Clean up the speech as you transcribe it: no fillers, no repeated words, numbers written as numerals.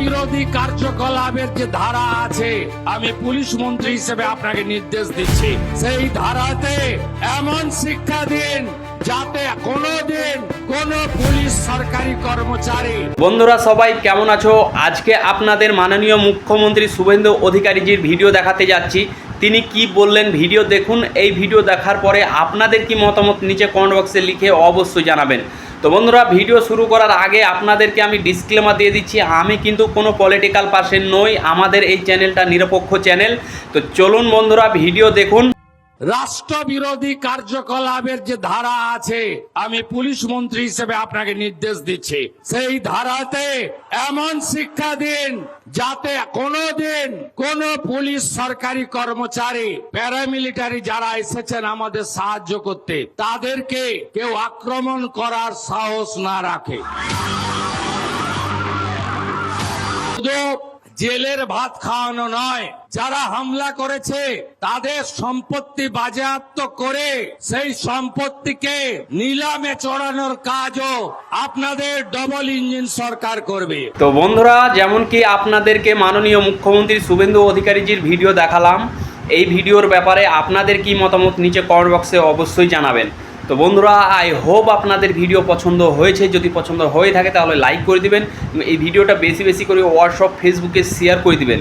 বিরোধী কার্যকলাপের যে ধারা আছে, আমি পুলিশ মন্ত্রী হিসেবে আপনাকে নির্দেশ দিচ্ছি, সেই ধারাতে এমন শিক্ষা দিন যাতে কোনোদিন কোন পুলিশ সরকারি কর্মচারী। বন্ধুরা সবাই কেমন আছো? আজকে আপনাদের মাননীয় মুখ্যমন্ত্রী শুভেন্দু অধিকারীজির ভিডিও দেখাতে যাচ্ছি। তিনি কি বললেন ভিডিও দেখুন। এই ভিডিও দেখার পরে আপনাদের কি মতামত নিচে কমেন্ট বক্সে লিখে অবশ্যই জানাবেন। তো বন্ধুরা, ভিডিও শুরু করার আগে আপনাদেরকে আমি ডিসক্লেমার দিয়ে দিচ্ছি, আমি কিন্তু কোনো পলিটিক্যাল পার্সন নই, আমাদের এই চ্যানেলটা নিরপেক্ষ চ্যানেল। তো চলুন বন্ধুরা, ভিডিও দেখুন। রাষ্ট্রবিরোধী কার্যকলাপের যে ধারা আছে, আমি পুলিশ মন্ত্রী হিসেবে আপনাকে নির্দেশ দিচ্ছি, সেই ধারাতে এমন শিক্ষা দিন যাতে কোনোদিন কোন পুলিশ সরকারি কর্মচারী, প্যারামিলিটারি যারা এসেছেন আমাদের সাহায্য করতে, তাদেরকে কেউ আক্রমণ করার সাহস না রাখে। শুধু জেলের ভাত খাওয়ানো নয়, যারা হামলা করেছে তাদের সম্পত্তি বাজেয়াপ্ত করে সেই সম্পত্তিকে নিলামে চড়ানোর কাজও আপনাদের ডবল ইঞ্জিন সরকার করবে। তো বন্ধুরা, যেমন কি আপনাদেরকে মাননীয় মুখ্যমন্ত্রী শুভেন্দু অধিকারীজির ভিডিও দেখালাম, এই ভিডিওর ব্যাপারে আপনাদের কি মতামত নিচে কমেন্ট বক্সে অবশ্যই জানাবেন। তো বন্ধুরা, আই হোপ আপনাদের ভিডিও পছন্দ হয়েছে। যদি পছন্দ হয়ে থাকে তাহলে লাইক করে দিবেন, এই ভিডিওটা বেশি বেশি করে হোয়াটসঅ্যাপ, ফেসবুকে শেয়ার করে দিবেন।